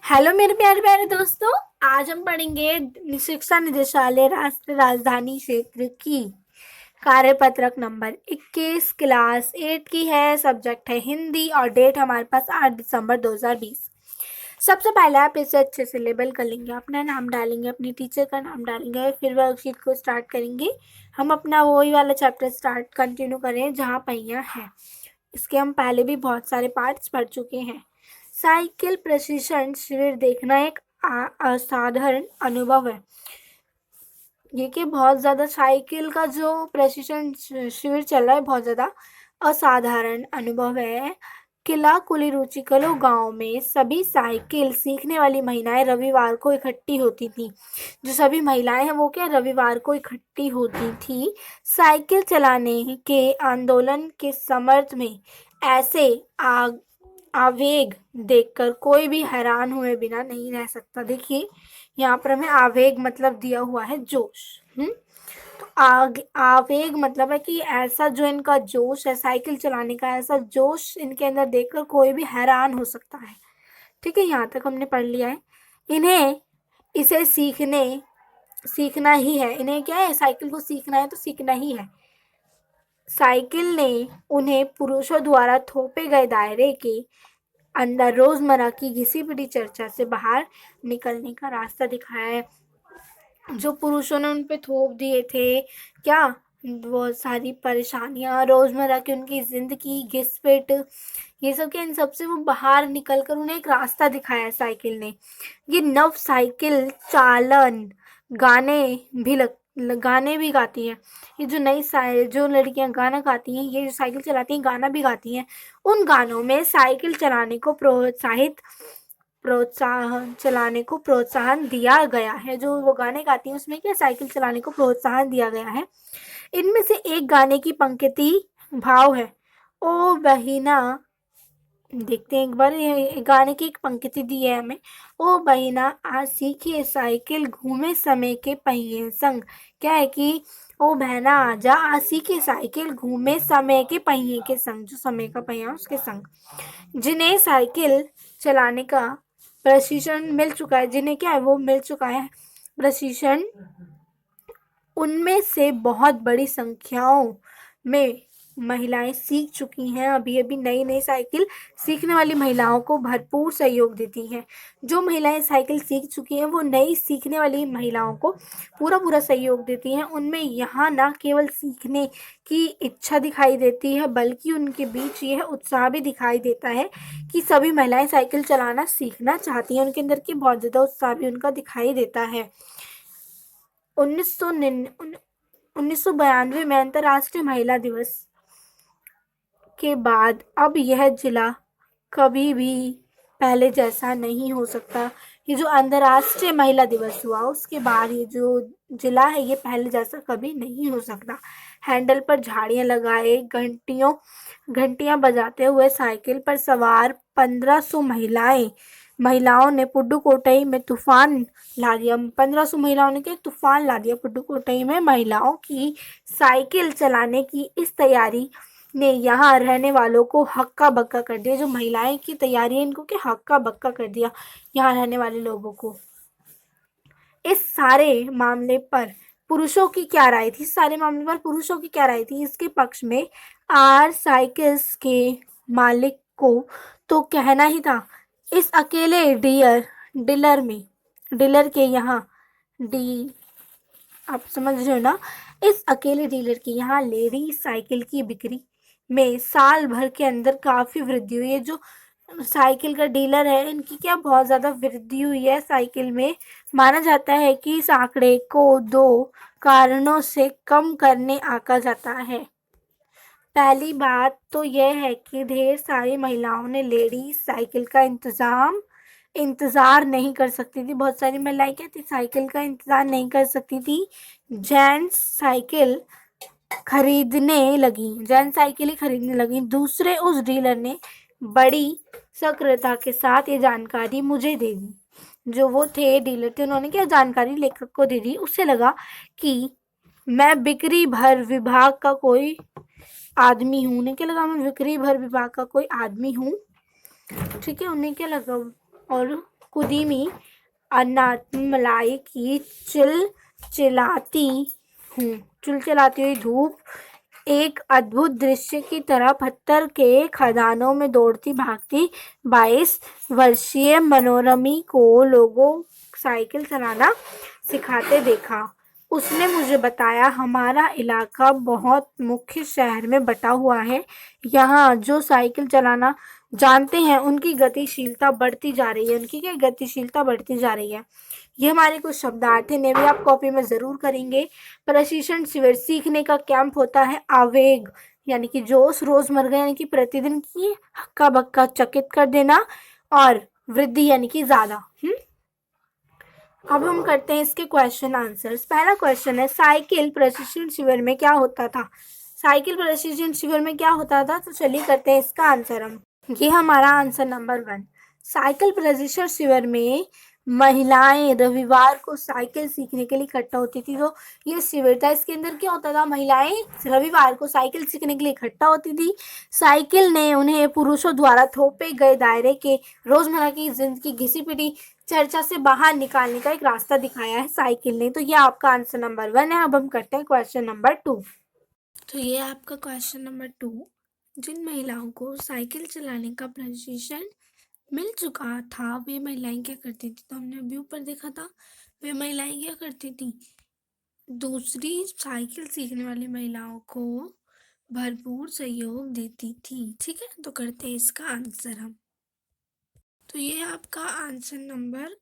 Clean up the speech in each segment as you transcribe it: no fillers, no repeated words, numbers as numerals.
Hello मेरे प्यारे प्यारे दोस्तों। आज हम पढ़ेंगे शिक्षा निदेशालय राष्ट्र राजधानी क्षेत्र की कार्यपत्रक नंबर 21 क्लास 8 की है। सब्जेक्ट है हिंदी और डेट हमारे पास 8 दिसंबर 2020। सबसे पहले आप इसे अच्छे से लेबल कर लेंगे, अपना नाम डालेंगे, अपनी टीचर का नाम डालेंगे, फिर वर्कशीट को स्टार्ट करेंगे। हम अपना वही वाला चैप्टर स्टार्ट कंटिन्यू करें जहाँ पहिया है। इसके हम पहले भी बहुत सारे पार्ट्स पढ़ चुके हैं। साइकिल प्रशिक्षण शिविर देखना एक असाधारण अनुभव है। ये कि बहुत ज़्यादा साइकिल का जो प्रशिक्षण शिविर चल रहा है बहुत ज़्यादा असाधारण अनुभव है। किला कुली रुचिकलो गांव में सभी साइकिल सीखने वाली महिलाएं रविवार को इकट्ठी होती थी। जो सभी महिलाएं हैं वो क्या रविवार को इकट्ठी होती थी। साइकिल चलाने के आंदोलन के समर्थ में ऐसे आवेग देखकर कोई भी हैरान हुए बिना नहीं रह सकता। देखिए यहाँ पर हमें आवेग मतलब दिया हुआ है जोश। तो आवेग मतलब है कि ऐसा जो इनका जोश है साइकिल चलाने का, ऐसा जोश इनके अंदर देखकर कोई भी हैरान हो सकता है। ठीक है, यहाँ तक हमने पढ़ लिया है। इन्हें इसे सीखना ही है। इन्हें क्या है, साइकिल को सीखना है तो सीखना ही है। साइकिल ने उन्हें पुरुषों द्वारा थोपे गए दायरे के अंदर रोजमर्रा की घिसी पिटी चर्चा से बाहर निकलने का रास्ता दिखाया है। जो पुरुषों ने उन पे थोप दिए थे क्या, वो सारी परेशानियां रोजमर्रा की उनकी जिंदगी घिसपिट, ये सब के इन सब से वो बाहर निकल कर उन्हें एक रास्ता दिखाया है साइकिल ने। ये नव साइकिल चालन गाने गाने भी गाती हैं। ये जो जो लड़कियां गाना गाती हैं, ये जो साइकिल चलाती हैं गाना भी गाती हैं। उन गानों में साइकिल चलाने को प्रोत्साहन दिया गया है। जो वो गाने गाती हैं उसमें क्या साइकिल चलाने को प्रोत्साहन दिया गया है। इनमें से एक गाने की पंक्ति भाव है, ओ बहिना। देखते हैं एक बार, ये गाने की एक पंक्ति दी है हमें। ओ बहिना आज सीखिए साइकिल घूमे समय के पहिए संग। क्या है कि ओ बहना आजा आज सीखिए साइकिल घूमे समय के पहिए के संग, जो समय का पहिया उसके संग। जिन्हें साइकिल चलाने का प्रशिक्षण मिल चुका है, जिन्हें क्या है वो मिल चुका है प्रशिक्षण, उनमें से बहुत बड़ी संख्याओं में महिलाएं सीख चुकी हैं। अभी अभी नई नई साइकिल सीखने वाली महिलाओं को भरपूर सहयोग देती हैं। जो महिलाएं साइकिल सीख चुकी हैं वो नई सीखने वाली महिलाओं को पूरा पूरा सहयोग देती हैं। उनमें यहाँ ना केवल सीखने की इच्छा दिखाई देती है बल्कि उनके बीच यह उत्साह भी दिखाई देता है कि सभी महिलाएं साइकिल चलाना सीखना चाहती हैं। उनके अंदर की बहुत ज़्यादा उत्साह भी उनका दिखाई देता है। 1992 में अंतर्राष्ट्रीय महिला दिवस के बाद अब यह जिला कभी भी पहले जैसा नहीं हो सकता। ये जो अंतर्राष्ट्रीय महिला दिवस हुआ उसके बाद ये जो जिला है ये पहले जैसा कभी नहीं हो सकता। हैंडल पर झाड़ियाँ लगाए घंटियाँ बजाते हुए साइकिल पर सवार 1500 महिलाओं ने पुडुकोट्टई में तूफान ला दिया। 1500 महिलाओं ने क्या तूफान ला दिया पुडुकोट्टई में। महिलाओं की साइकिल चलाने की इस तैयारी ने यहाँ रहने वालों को हक्का बक्का कर दिया। जो महिलाएं की तैयारी है इनको क्या हक्का बक्का कर दिया यहाँ रहने वाले लोगों को। इस सारे मामले पर पुरुषों की क्या राय थी, सारे मामले पर पुरुषों की क्या राय थी। इसके पक्ष में आर साइकिल्स के मालिक को तो कहना ही था। इस अकेले डीलर के यहाँ डी आप समझ रहे हो ना, इस अकेले डीलर के यहाँ लेडीज साइकिल की बिक्री में साल भर के अंदर काफ़ी वृद्धि हुई है। जो साइकिल का डीलर है इनकी क्या बहुत ज़्यादा वृद्धि हुई है साइकिल में। माना जाता है कि इस आंकड़े को 2 कारणों से कम करने आका जाता है। पहली बात तो यह है कि ढेर सारी महिलाओं ने लेडीज साइकिल का इंतज़ार नहीं कर सकती थी। बहुत सारी महिलाएं क्या थी साइकिल का इंतज़ार नहीं कर सकती थी। जेंट्स साइकिल जेंट्स साइकिल ही खरीदने लगी। दूसरे उस डीलर ने बड़ी सक्रियता के साथ ये जानकारी मुझे दे दी। जो वो थे डीलर थे उन्होंने क्या जानकारी लेखक को दे दी। उससे लगा कि मैं बिक्री भर विभाग का कोई आदमी हूँ। उन्हें क्या लगा मैं बिक्री भर विभाग का कोई आदमी हूँ। ठीक है, उन्हें क्या लगा और कुदीमी अन्नामलाई की चिलचिलाती हुई धूप एक अद्भुत दृश्य की तरह पत्थर के खदानों में दौड़ती भागती 22 वर्षीय मनोरमी को लोगों साइकिल चलाना सिखाते देखा। उसने मुझे बताया, हमारा इलाका बहुत मुख्य शहर में बटा हुआ है। यहाँ जो साइकिल चलाना जानते हैं उनकी गतिशीलता बढ़ती जा रही है। उनकी क्या गतिशीलता बढ़ती जा रही है। ये हमारे कुछ शब्दार्थ हैं, भी आप कॉपी में जरूर करेंगे। प्रशिक्षण शिविर सीखने का कैंप होता है। आवेग यानी कि जोश, रोजमर्रा यानी कि प्रतिदिन की हक्का बक्का चकित कर देना, और वृद्धि यानी कि ज्यादा। अब हम करते हैं इसके क्वेश्चन आंसर्स। पहला क्वेश्चन है, साइकिल प्रशिक्षण शिविर में क्या होता था? साइकिल प्रशिक्षण शिविर में क्या होता था? तो चलिए करते हैं इसका आंसर हम। ये हमारा आंसर नंबर 1। साइकिल प्रशिक्षण शिविर में महिलाएं रविवार को साइकिल सीखने के लिए इकट्ठा होती थी। तो ये शिविर था, इसके अंदर क्या होता था? महिलाएं रविवार को साइकिल सीखने के लिए इकट्ठा होती थी। साइकिल ने उन्हें पुरुषों द्वारा थोपे गए दायरे के रोजमर्रा की जिंदगी घिसी पिटी चर्चा से बाहर निकालने का एक रास्ता दिखाया है साइकिल ने। तो ये आपका आंसर नंबर 1 है। अब हम करते हैं क्वेश्चन नंबर 2। तो ये आपका क्वेश्चन नंबर 2, जिन महिलाओं को साइकिल चलाने का प्रशिक्षण मिल चुका था वे महिलाएं क्या करती थी? तो हमने अभी ऊपर देखा था, वे महिलाएं क्या करती थी? दूसरी साइकिल सीखने वाली महिलाओं को भरपूर सहयोग देती थी। ठीक है, तो करते हैं इसका आंसर हम। तो ये आपका आंसर नंबर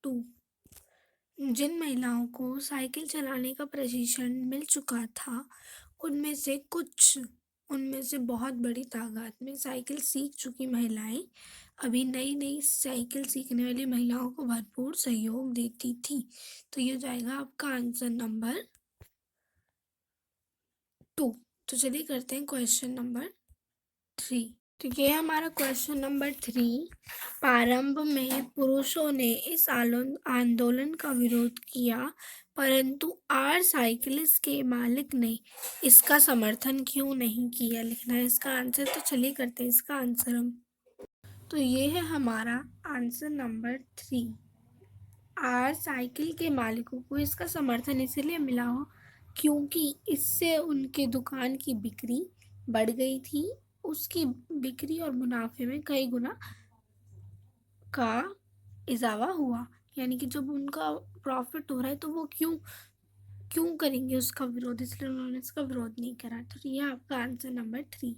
2, जिन महिलाओं को साइकिल चलाने का प्रशिक्षण मिल चुका था उनमें से बहुत बड़ी तादाद में साइकिल सीख चुकी महिलाएं अभी नई साइकिल सीखने वाली महिलाओं को भरपूर सहयोग देती थी। तो ये जाएगा आपका आंसर नंबर 2। तो चलिए करते हैं क्वेश्चन नंबर 3। तो ये हमारा क्वेश्चन नंबर 3, प्रारंभ में पुरुषों ने इस आंदोलन का विरोध किया, परंतु आर साइकिलिस्ट के मालिक ने इसका समर्थन क्यों नहीं किया? लिखना है इसका आंसर। तो चलिए करते हैं इसका आंसर हम। तो ये है हमारा आंसर नंबर 3। आर साइकिल के मालिकों को इसका समर्थन इसलिए मिला हो क्योंकि इससे उनके दुकान की बिक्री बढ़ गई थी। उसकी बिक्री और मुनाफे में कई गुना का इजाफा हुआ। यानी कि जब उनका प्रॉफिट हो रहा है तो वो क्यों करेंगे उसका विरोध, इसलिए उन्होंने इसका विरोध नहीं करा। तो ये आपका आंसर नंबर 3।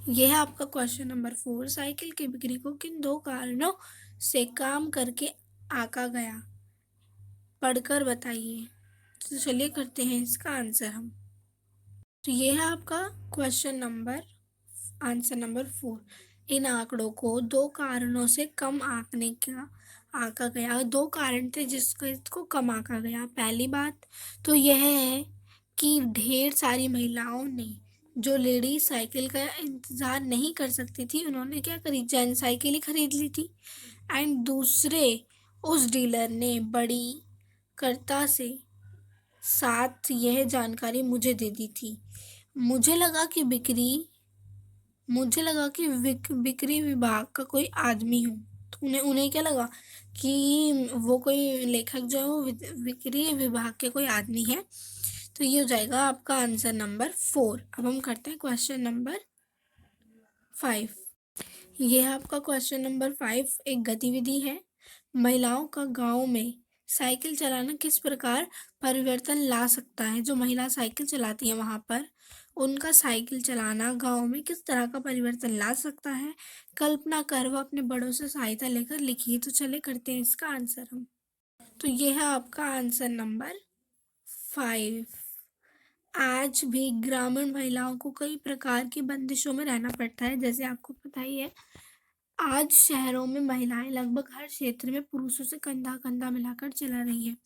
यह है आपका क्वेश्चन नंबर 4, साइकिल की बिक्री को किन 2 कारणों से काम करके आंका गया? पढ़कर बताइए। तो चलिए करते हैं इसका आंसर हम। तो ये है आपका क्वेश्चन नंबर आंसर नंबर 4। इन आंकड़ों को 2 कारणों से कम आंका गया। 2 कारण थे जिसको इसको कम आंका गया। पहली बात तो यह है कि ढेर सारी महिलाओं ने जो लेडीज साइकिल का इंतज़ार नहीं कर सकती थी, उन्होंने क्या करी? जेंट्स साइकिल ही खरीद ली थी। एंड दूसरे, उस डीलर ने बड़ी कर्ता से साथ यह जानकारी मुझे दे दी थी। मुझे लगा कि बिक्री विभाग का कोई आदमी हूँ। तो उन्हें क्या लगा कि वो कोई लेखक जो है वो बिक्री विभाग के कोई आदमी है। तो ये हो जाएगा आपका आंसर नंबर 4। अब हम करते हैं क्वेश्चन नंबर 5। ये है आपका क्वेश्चन नंबर 5, एक गतिविधि है। महिलाओं का गांव में साइकिल चलाना किस प्रकार परिवर्तन ला सकता है? जो महिला साइकिल चलाती है वहाँ पर उनका साइकिल चलाना गांव में किस तरह का परिवर्तन ला सकता है? कल्पना कर व अपने बड़ों से सहायता लेकर लिखिए। तो चले करते हैं इसका आंसर हम। तो ये है आपका आंसर नंबर 5। आज भी ग्रामीण महिलाओं को कई प्रकार की बंदिशों में रहना पड़ता है। जैसे आपको पता ही है, आज शहरों में महिलाएं लगभग हर क्षेत्र में पुरुषों से कंधा मिलाकर चला रही है।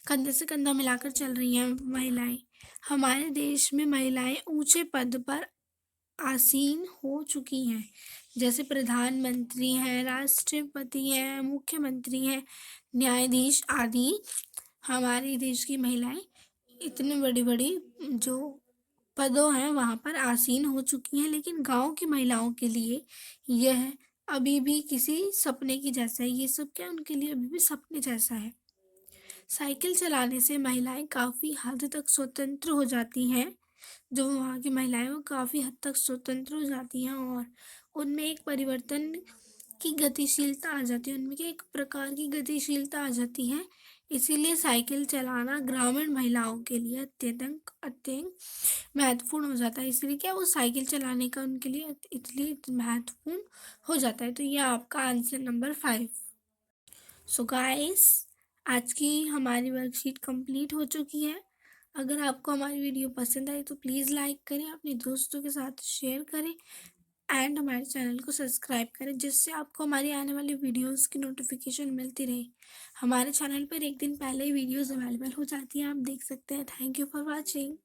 कंधे से कंधा मिलाकर चल रही हैं महिलाएं। हमारे देश में महिलाएं ऊंचे पद पर आसीन हो चुकी हैं, जैसे प्रधानमंत्री हैं, राष्ट्रपति हैं, मुख्यमंत्री हैं, न्यायाधीश आदि। हमारे देश की महिलाएं इतनी बड़ी बड़ी जो पदों हैं वहाँ पर आसीन हो चुकी हैं। लेकिन गांव की महिलाओं के लिए यह अभी भी किसी सपने की जैसा है। ये सब क्या उनके लिए अभी भी सपने जैसा है। साइकिल चलाने से महिलाएं काफ़ी हद तक स्वतंत्र हो जाती हैं। जो वहाँ की महिलाएं वो काफ़ी हद तक स्वतंत्र हो जाती हैं और उनमें एक परिवर्तन की गतिशीलता आ जाती है, उनमें एक प्रकार की गतिशीलता आ जाती है। इसीलिए साइकिल चलाना ग्रामीण महिलाओं के लिए अत्यधिक अत्यंत महत्वपूर्ण हो जाता है। इसलिए क्या वो साइकिल चलाने का उनके लिए इसलिए महत्वपूर्ण हो जाता है। तो ये आपका आंसर नंबर 5। सो गाइस, आज की हमारी वर्कशीट कंप्लीट हो चुकी है। अगर आपको हमारी वीडियो पसंद आई तो प्लीज़ लाइक करें, अपने दोस्तों के साथ शेयर करें एंड हमारे चैनल को सब्सक्राइब करें, जिससे आपको हमारी आने वाली वीडियोस की नोटिफिकेशन मिलती रहे। हमारे चैनल पर एक दिन पहले ही वीडियोस अवेलेबल हो जाती हैं, आप देख सकते हैं। Thank you for watching.